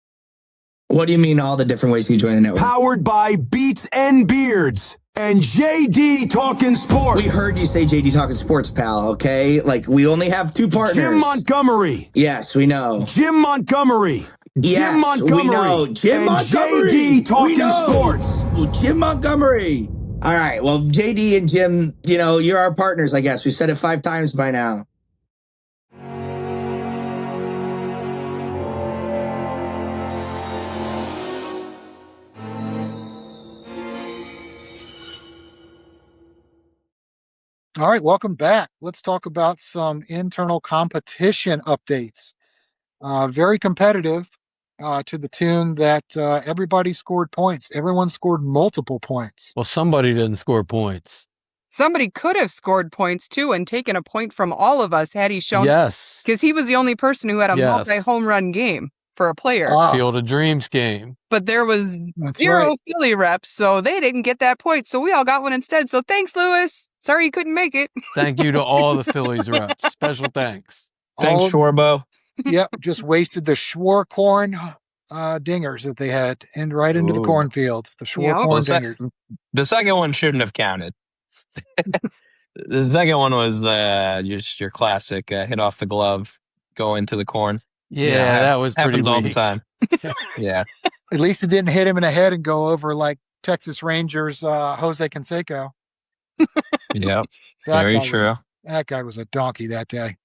What do you mean all the different ways you can join the network? Powered by Beats and Beards and JD Talking Sports. We heard you say JD Talking Sports, pal, okay? Like, we only have two partners. Jim Montgomery. Yes, we know. Jim Montgomery. Yes, Jim Montgomery. we know. Jim and Montgomery. JD Talking We know. Sports. Jim Montgomery. All right, well, JD and Jim, you're our partners, I guess. We've said it 5 times by now. All right, welcome back. Let's talk about some internal competition updates. Very competitive, to the tune that everybody scored points. Everyone scored multiple points. Well, somebody didn't score points. Somebody could have scored points too and taken a point from all of us had he shown. Yes. Because he was the only person who had a Yes. multi-home run game for a player. Field of Dreams game. But there was That's zero right. Philly reps, so they didn't get that point. So we all got one instead. So thanks, Lewis. Sorry you couldn't make it. Thank you to all the Phillies reps. Special thanks. Thanks, All- Schwarbo. Yep, just wasted the Schwar corn dingers that they had and right into the Ooh. cornfields. The Schwar Yep. corn Well, dingers. The second one shouldn't have counted. The second one was just your classic hit off the glove, go into the corn. Yeah, that was pretty happens all the weak. time. Yeah. At least it didn't hit him in the head and go over like Texas Rangers Jose Canseco. Yep. That Very guy was true. that guy was a donkey that day.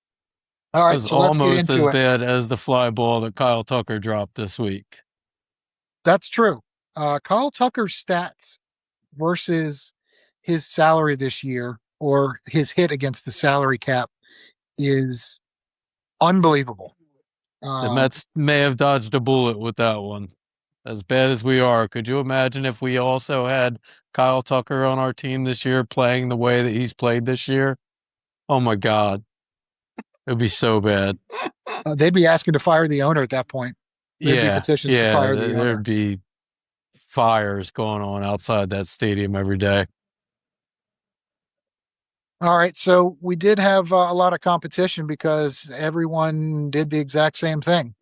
All It right, was so let's get almost as into it. bad as the fly ball that Kyle Tucker dropped this week. That's true. Kyle Tucker's stats versus his salary this year, or his hit against the salary cap, is unbelievable. The Mets may have dodged a bullet with that one. As bad as we are, could you imagine if we also had Kyle Tucker on our team this year playing the way that he's played this year? Oh my God. It would be so bad. They'd be asking to fire the owner at that point. There'd be petitions to fire the owner. There'd be fires going on outside that stadium every day. All right, so we did have a lot of competition because everyone did the exact same thing.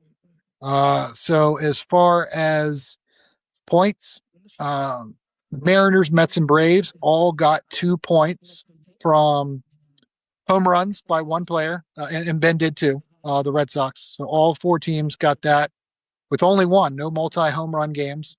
So as far as points, Mariners, Mets, and Braves all got 2 points from home runs by one player, and Ben did too, the Red Sox. So all 4 teams got that with only one, no multi-home run games.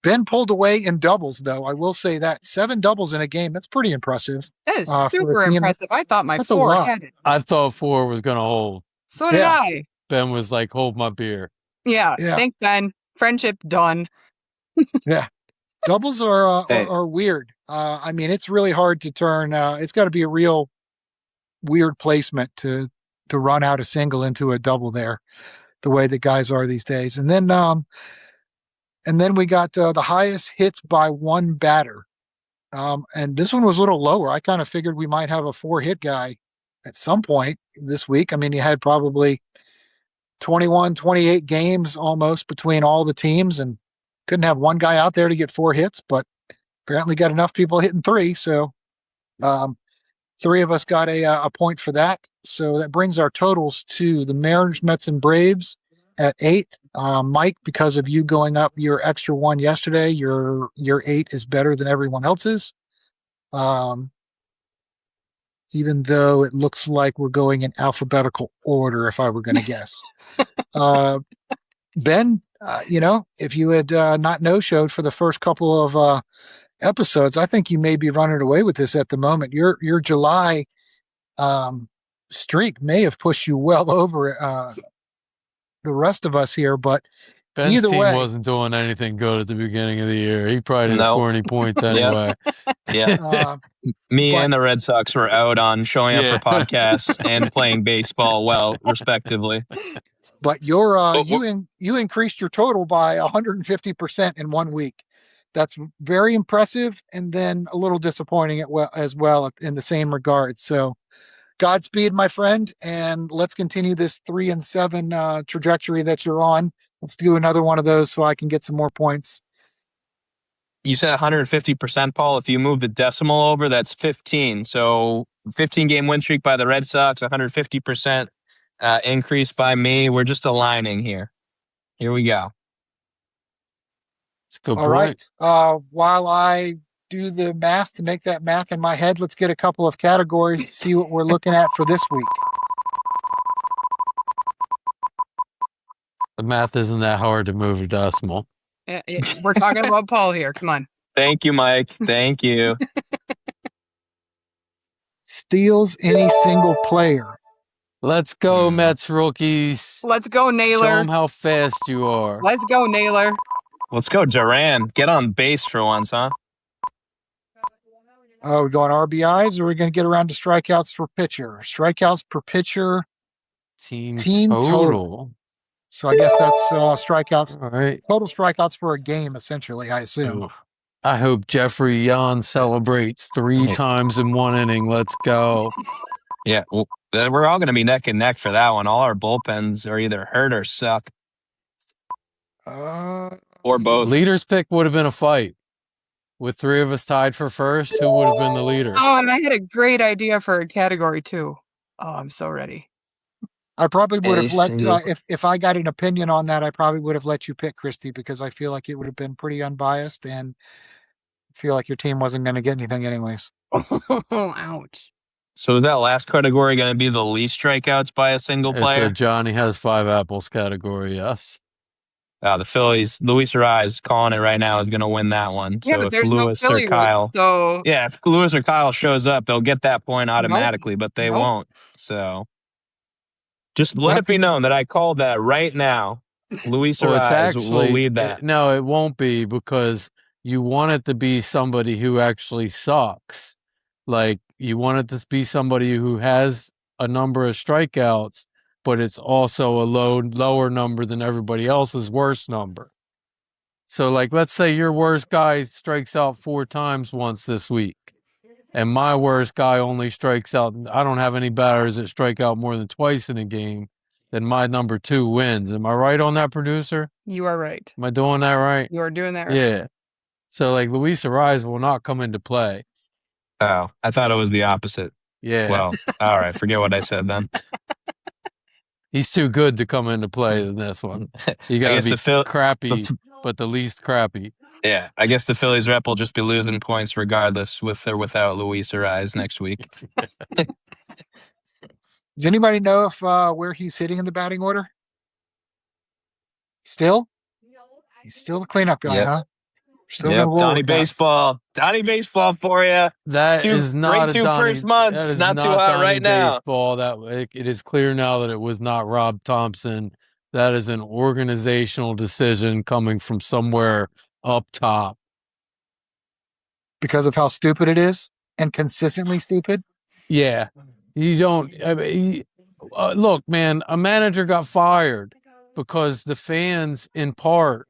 Ben pulled away in doubles, though. I will say that 7 doubles in a game, that's pretty impressive. That is for a super team. impressive. I thought my That's a 4 lot. had it. I thought 4 was going to hold. So did Yeah. I. Ben was like, hold my beer. Yeah. Yeah. Thanks, Ben. Friendship done. Yeah. Doubles are Hey. are weird. I mean, it's really hard to turn. It's got to be a real weird placement to run out a single into a double there, the way that guys are these days. And then we got the highest hits by one batter. And this one was a little lower. I kind of figured we might have a 4-hit guy at some point this week. I mean, you had probably 21, 28 games almost between all the teams, and couldn't have one guy out there to get 4 hits, but apparently got enough people hitting 3. So 3 of us got a point for that. So that brings our totals to the Mariners, Mets, and Braves at 8. Mike, because of you going up your extra 1 yesterday, your 8 is better than everyone else's. Even though it looks like we're going in alphabetical order, if I were going to guess. Ben, if you had not no-showed for the first couple of episodes, I think you may be running away with this at the moment. Your July streak may have pushed you well over the rest of us here, but Ben's either team way, wasn't doing anything good at the beginning of the year. He probably didn't No. score any points anyway. Yeah. Me but- and the Red Sox were out on showing up Yeah. for podcasts and playing baseball well, respectively. but you increased your total by 150% in 1 week. That's very impressive, and then a little disappointing as well in the same regard. So Godspeed, my friend, and let's continue this 3-7 trajectory that you're on. Let's do another one of those so I can get some more points. You said 150%, Paul. If you move the decimal over, that's 15. So 15-game win streak by the Red Sox, 150% increase by me. We're just aligning here. Here we go. It's a good All point. right. While I do the math to make that math in my head, let's get a couple of categories to see what we're looking at for this week. The math isn't that hard to move a decimal. Yeah, we're talking about Paul here. Come on. Thank you, Mike. Thank you. Steals any single player. Let's go, Mets rookies. Let's go, Show Naylor. them how fast you are. Let's go, Naylor. Let's go, Duran. Get on base for once, huh? Oh, we're going RBIs, or are we going to get around to strikeouts per pitcher? Strikeouts per pitcher. Team total. So I guess that's strikeouts. All right. Total strikeouts for a game, essentially, I assume. Ooh. I hope Jeffrey Yan celebrates 3 times in 1 inning. Let's go. Yeah, well, we're all going to be neck and neck for that one. All our bullpens are either hurt or suck. Or both. Leader's pick would have been a fight. With 3 of us tied for first, who would have been the leader? Oh, and I had a great idea for a category, too. Oh, I'm so ready. I probably would have let, single- if I got an opinion on that, I probably would have let you pick Kristy, because I feel like it would have been pretty unbiased, and I feel like your team wasn't going to get anything anyways. Ouch. So is that last category going to be the least strikeouts by a single It's player? a Johnny has 5 apples category, yes. The Phillies, Luis Ariz calling it right now, is going to win that one. Yeah, So but if there's no Lewis or Philly word, Kyle, so if Lewis or Kyle shows up, they'll get that point nope, automatically, but they nope. won't. So just let That- it be known that I called that right now. Luis Well, it's Ariz will actually lead that. no, it won't be because you want it to be somebody who actually sucks. Like you want it to be somebody who has a number of strikeouts, but it's also a lower number than everybody else's worst number. So, like, let's say your worst guy strikes out 4 times once this week, and my worst guy only strikes out. I don't have any batters that strike out more than twice in a game. Then my number 2 wins. Am I right on that, producer? You are right. Am I doing that right? You are doing that right. Yeah. So, like, Luis Ariz will not come into play. Oh, I thought it was the opposite. Yeah. Well, all right. Forget what I said then. He's too good to come into play in this one. You got to be crappy, but the least crappy. Yeah, I guess the Phillies rep will just be losing points regardless, with or without Luis Ariz next week. Does anybody know if where he's hitting in the batting order? Still? He's still the cleanup guy, Yep. huh? Still Yep, gonna roll Donnie with that. Baseball. Donnie Baseball for you. That is not great a Donnie, first months. That is not too hot Donnie right now. Baseball. It is clear now that it was not Rob Thompson. That is an organizational decision coming from somewhere up top. Because of how stupid it is and consistently stupid. Yeah, you don't. I mean, look, man, a manager got fired because the fans, in part,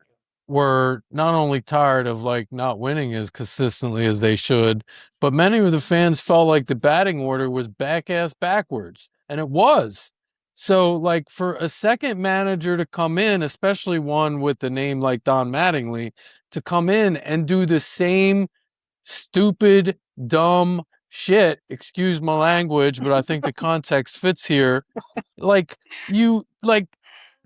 were not only tired of like not winning as consistently as they should, but many of the fans felt like the batting order was back-ass backwards, and it was. So, like, for a second manager to come in, especially one with the name like Don Mattingly, to come in and do the same stupid, dumb shit, excuse my language, but I think the context fits here. Like,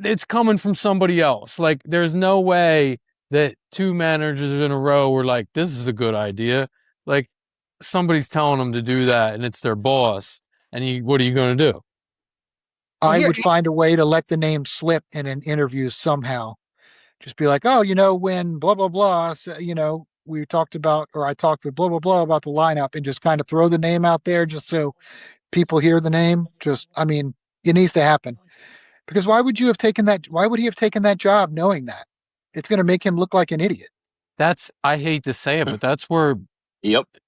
it's coming from somebody else. Like, there's no way that 2 managers in a row were like, this is a good idea. Like, somebody's telling them to do that, and it's their boss. And what are you going to do? I would find a way to let the name slip in an interview somehow. Just be like, oh, when blah, blah, blah, so, we talked about, or I talked with blah, blah, blah about the lineup, and just kind of throw the name out there just so people hear the name. It needs to happen. Because why would he have taken that job knowing that? It's going to make him look like an idiot. I hate to say it, but that's where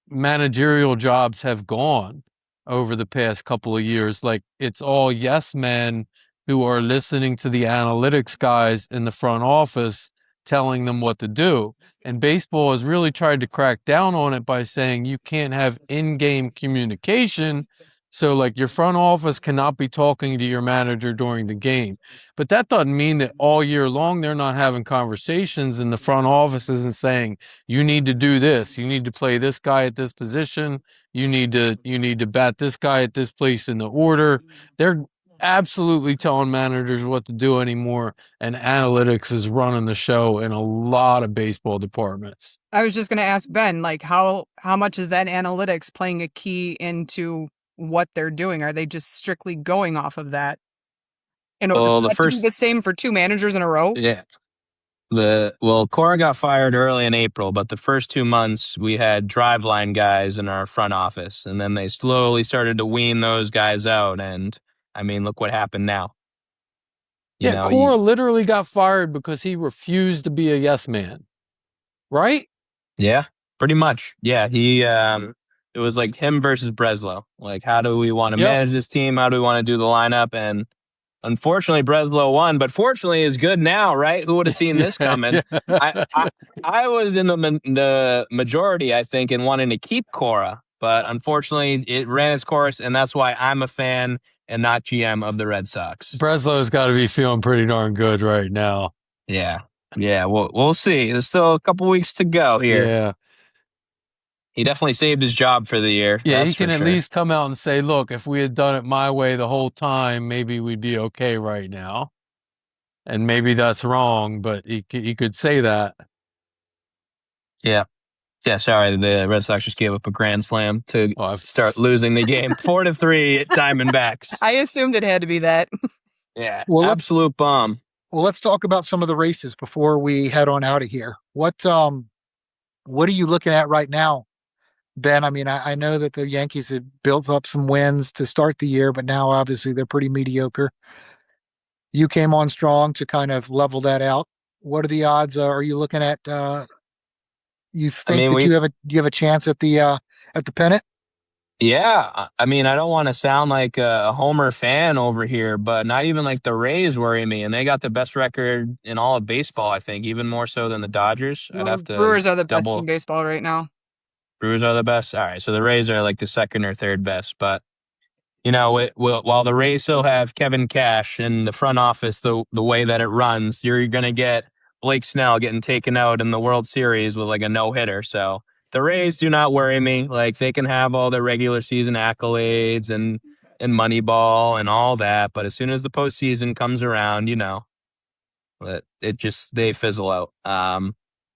managerial jobs have gone over the past couple of years. Like, it's all yes men who are listening to the analytics guys in the front office telling them what to do. And baseball has really tried to crack down on it by saying you can't have in-game communication. So, like, your front office cannot be talking to your manager during the game. But that doesn't mean that all year long they're not having conversations in the front office and saying, you need to do this. You need to play this guy at this position. You need to bat this guy at this place in the order. They're absolutely telling managers what to do anymore, and analytics is running the show in a lot of baseball departments. I was just going to ask Ben, like, how much is that analytics playing a key into what they're doing? Are they just strictly going off of that? In order to do the same for 2 managers in a row? Yeah. Cora got fired early in April, but the first 2 months we had driveline guys in our front office, and then they slowly started to wean those guys out. And I mean, look what happened now. Cora literally got fired because he refused to be a yes man, right? Yeah, pretty much. Yeah, it was like him versus Breslow. Like, how do we want to manage this team? How do we want to do the lineup? And unfortunately, Breslow won, but fortunately is good now, right? Who would have seen this coming? I was in the majority, I think, in wanting to keep Cora, but unfortunately it ran its course, and that's why I'm a fan and not GM of the Red Sox. Breslow's got to be feeling pretty darn good right now. Yeah. We'll see. There's still a couple weeks to go here. Yeah. He definitely saved his job for the year. Yeah, he can at least come out and say, look, if we had done it my way the whole time, maybe we'd be okay right now. And maybe that's wrong, but he could say that. Yeah. Yeah, sorry, the Red Sox just gave up a grand slam to start losing the game. 4-3 at Diamondbacks. I assumed it had to be that. Yeah, absolute bomb. Well, let's talk about some of the races before we head on out of here. What are you looking at right now, Ben? I mean, I know that the Yankees had built up some wins to start the year, but now obviously they're pretty mediocre. You came on strong to kind of level that out. What are the odds? Are you looking at? You I think mean, that you have a chance at the pennant? yeah. I mean, I don't want to sound like a Homer fan over here, but not even like the Rays worry me, and they got the best record in all of baseball. I think even more so than the Dodgers. I'd Well, have to Brewers are the best in double. baseball right now. Brewers are the best. All right, so the Rays are like the second or third best, but while the Rays still have Kevin Cash in the front office, the way that it runs, you're going to get Blake Snell getting taken out in the World Series with like a no-hitter. So the Rays do not worry me. Like they can have all their regular season accolades and Moneyball and all that, but as soon as the postseason comes around, they fizzle out.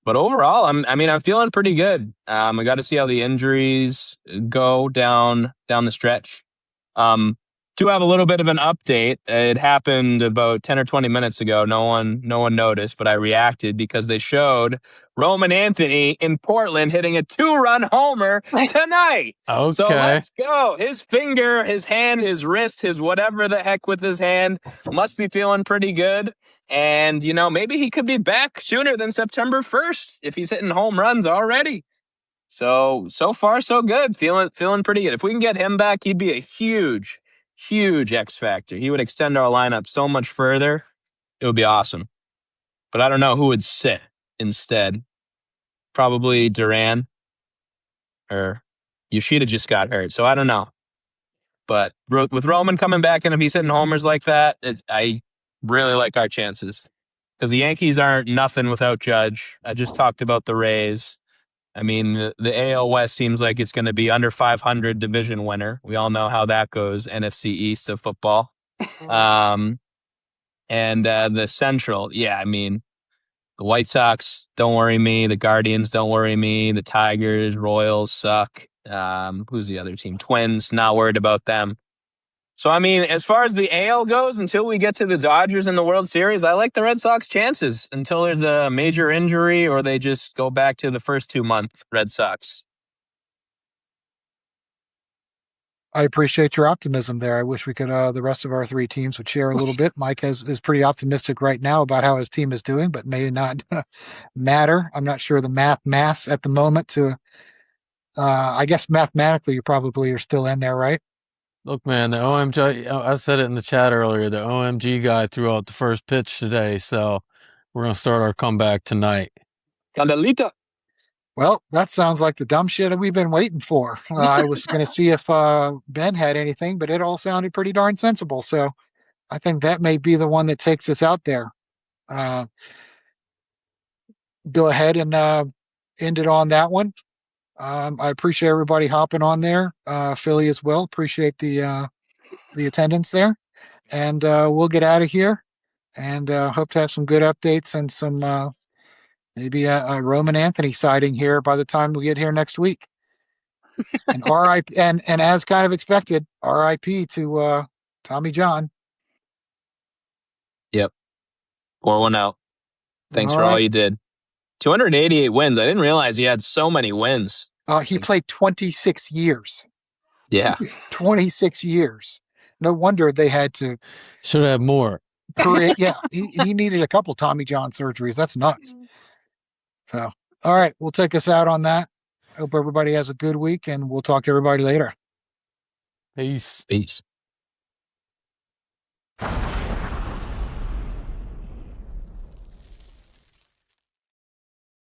But overall, I'm feeling pretty good. I got to see how the injuries go down the stretch. To have a little bit of an update, it happened about 10 or 20 minutes ago. No one noticed, but I reacted because they showed Roman Anthony in Portland hitting a 2-run homer tonight. Okay. So let's go. His finger, his hand, his wrist, his whatever the heck with his hand must be feeling pretty good. And, maybe he could be back sooner than September 1st if he's hitting home runs already. So far, so good. Feeling pretty good. If we can get him back, he'd be a huge X factor. He would extend our lineup so much further. It would be awesome. But I don't know who would sit instead. Probably Duran or Yoshida just got hurt. So I don't know. But with Roman coming back and if he's hitting homers like that, I really like our chances. Because the Yankees aren't nothing without Judge. I just talked about the Rays. I mean, the AL West seems like it's going to be under 500 division winner. We all know how that goes, NFC East of football. And the Central, yeah, I mean, the White Sox don't worry me. The Guardians don't worry me. The Tigers, Royals suck. Who's the other team? Twins, not worried about them. So, I mean, as far as the AL goes, until we get to the Dodgers in the World Series, I like the Red Sox chances until there's a major injury or they just go back to the first 2-month Red Sox. I appreciate your optimism there. I wish we could, the rest of our three teams would share a little bit. Mike is pretty optimistic right now about how his team is doing, but may not matter. I'm not sure the mass at the moment to, I guess mathematically you probably are still in there, right? Look, man, the OMG, I said it in the chat earlier, the OMG guy threw out the first pitch today, so we're going to start our comeback tonight. Candelita. Well, that sounds like the dumb shit we've been waiting for. I was going to see if Ben had anything, but it all sounded pretty darn sensible, so I think that may be the one that takes us out there. Go ahead and end it on that one. I appreciate everybody hopping on there. Philly as well. Appreciate the attendance there. And we'll get out of here and hope to have some good updates and some maybe a Roman Anthony sighting here by the time we get here next week. And RIP and as kind of expected, RIP to Tommy John. Yep. Pour one out. Thanks for all you did. 288 wins. I didn't realize he had so many wins. He played 26 years. Yeah. 26 years. No wonder they had to. Should have more. Yeah, he needed a couple Tommy John surgeries. That's nuts. So, all right, we'll take us out on that. Hope everybody has a good week, and we'll talk to everybody later. Peace. Peace.